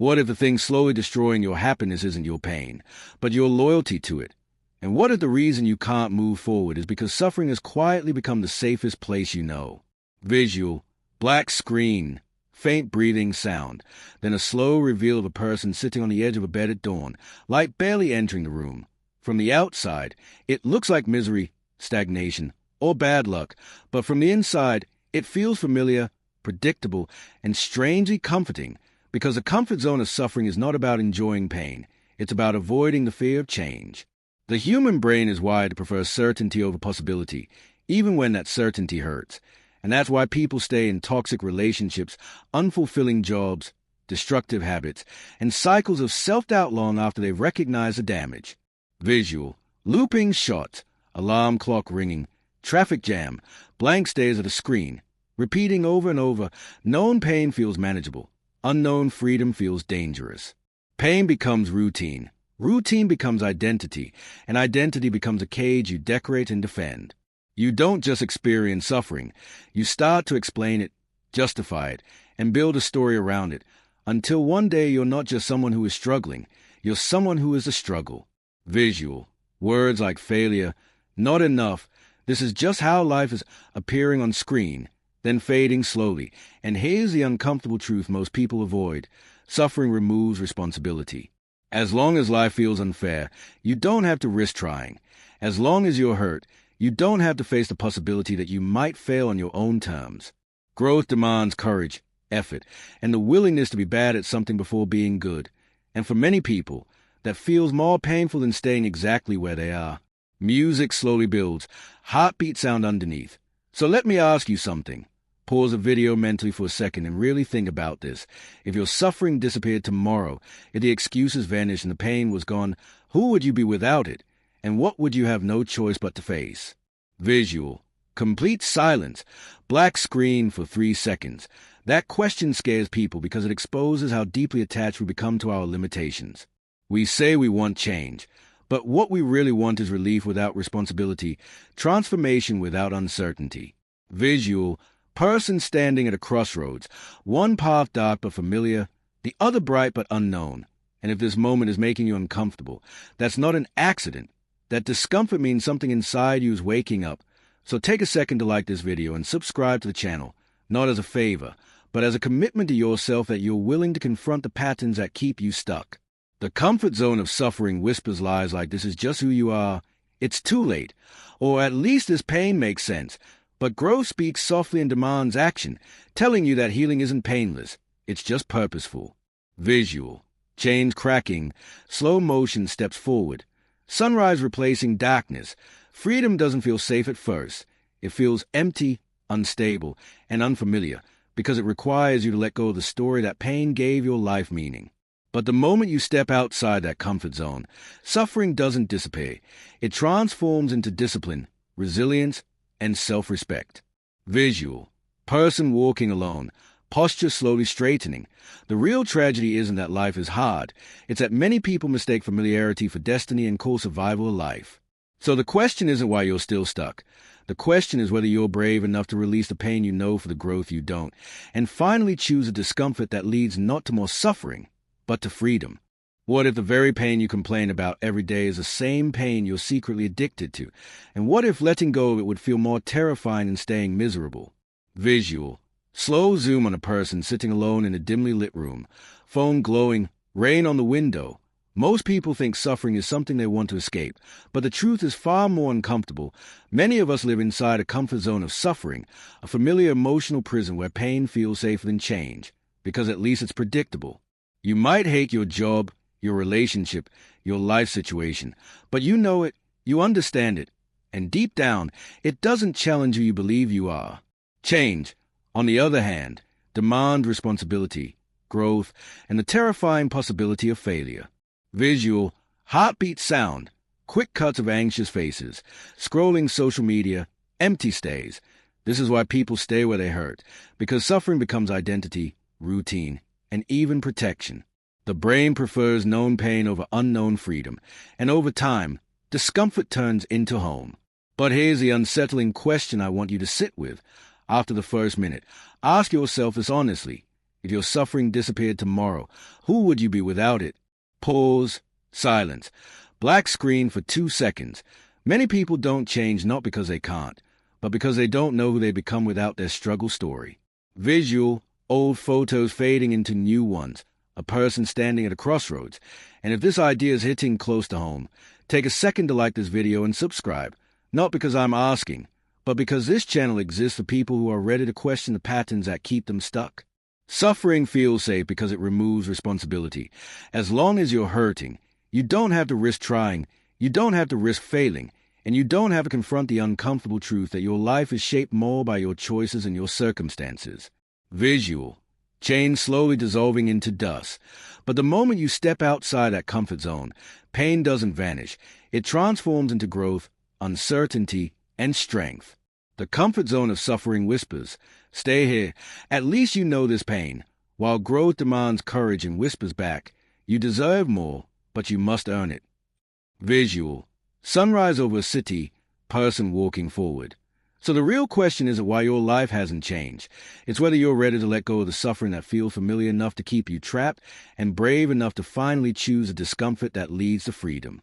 What if the thing slowly destroying your happiness isn't your pain, but your loyalty to it? And what if the reason you can't move forward is because suffering has quietly become the safest place you know? Visual, black screen, faint breathing sound, then a slow reveal of a person sitting on the edge of a bed at dawn, light barely entering the room. From the outside, it looks like misery, stagnation, or bad luck, but from the inside, it feels familiar, predictable, and strangely comforting, because the comfort zone of suffering is not about enjoying pain. It's about avoiding the fear of change. The human brain is wired to prefer certainty over possibility, even when that certainty hurts. And that's why people stay in toxic relationships, unfulfilling jobs, destructive habits, and cycles of self-doubt long after they've recognized the damage. Visual, looping shots, alarm clock ringing, traffic jam, blank stares at a screen, repeating over and over. Known pain feels manageable. Unknown freedom feels dangerous. Pain becomes routine. Routine becomes identity, and identity becomes a cage you decorate and defend. You don't just experience suffering. You start to explain it, justify it, and build a story around it, until one day you're not just someone who is struggling, you're someone who is the struggle. Visual, words like failure, not enough, this is just how life is, appearing on screen, then fading slowly. And here's the uncomfortable truth most people avoid. Suffering removes responsibility. As long as life feels unfair, you don't have to risk trying. As long as you're hurt, you don't have to face the possibility that you might fail on your own terms. Growth demands courage, effort, and the willingness to be bad at something before being good. And for many people, that feels more painful than staying exactly where they are. Music slowly builds, heartbeat sound underneath. So let me ask you something. Pause the video mentally for a second and really think about this. If your suffering disappeared tomorrow, if the excuses vanished and the pain was gone, who would you be without it? And what would you have no choice but to face? Visual, complete silence, black screen for 3 seconds. That question scares people because it exposes how deeply attached we become to our limitations. We say we want change, but what we really want is relief without responsibility, transformation without uncertainty. Visual, person standing at a crossroads, one path dark but familiar, the other bright but unknown. And if this moment is making you uncomfortable, that's not an accident. That discomfort means something inside you is waking up. So take a second to like this video and subscribe to the channel, not as a favor, but as a commitment to yourself that you're willing to confront the patterns that keep you stuck. The comfort zone of suffering whispers lies like this is just who you are. It's too late. Or at least this pain makes sense. But growth speaks softly and demands action, telling you that healing isn't painless. It's just purposeful. Visual, chains cracking, slow motion steps forward. Sunrise replacing darkness. Freedom doesn't feel safe at first. It feels empty, unstable, and unfamiliar because it requires you to let go of the story that pain gave your life meaning. But the moment you step outside that comfort zone, suffering doesn't disappear. It transforms into discipline, resilience, and self-respect. Visual, person walking alone, posture slowly straightening. The real tragedy isn't that life is hard. It's that many people mistake familiarity for destiny and call survival a life. So the question isn't why you're still stuck. The question is whether you're brave enough to release the pain you know for the growth you don't, and finally choose a discomfort that leads not to more suffering, but to freedom. What if the very pain you complain about every day is the same pain you're secretly addicted to? And what if letting go of it would feel more terrifying than staying miserable? Visual, slow zoom on a person sitting alone in a dimly lit room, phone glowing, rain on the window. Most people think suffering is something they want to escape, but the truth is far more uncomfortable. Many of us live inside a comfort zone of suffering, a familiar emotional prison where pain feels safer than change, because at least it's predictable. You might hate your job, your relationship, your life situation, but you know it, you understand it, and deep down, it doesn't challenge who you believe you are. Change, on the other hand, demands responsibility, growth, and the terrifying possibility of failure. Visual, heartbeat sound, quick cuts of anxious faces, scrolling social media, empty stays. This is why people stay where they hurt, because suffering becomes identity, routine, and even protection. The brain prefers known pain over unknown freedom, and over time, discomfort turns into home. But here's the unsettling question I want you to sit with. After the first minute, ask yourself this honestly. If your suffering disappeared tomorrow, who would you be without it? Pause. Silence. Black screen for 2 seconds. Many people don't change not because they can't, but because they don't know who they become without their struggle story. Visual. Old photos fading into new ones. A person standing at a crossroads. And if this idea is hitting close to home, take a second to like this video and subscribe. Not because I'm asking, but because this channel exists for people who are ready to question the patterns that keep them stuck. Suffering feels safe because it removes responsibility. As long as you're hurting, you don't have to risk trying, you don't have to risk failing, and you don't have to confront the uncomfortable truth that your life is shaped more by your choices and your circumstances. Visual. Chains slowly dissolving into dust. But the moment you step outside that comfort zone, pain doesn't vanish. It transforms into growth, uncertainty, and strength. The comfort zone of suffering whispers, "Stay here. At least you know this pain." While growth demands courage and whispers back, "You deserve more, but you must earn it." Visual. Sunrise over a city, person walking forward. So the real question isn't why your life hasn't changed. It's whether you're ready to let go of the suffering that feels familiar enough to keep you trapped and brave enough to finally choose a discomfort that leads to freedom.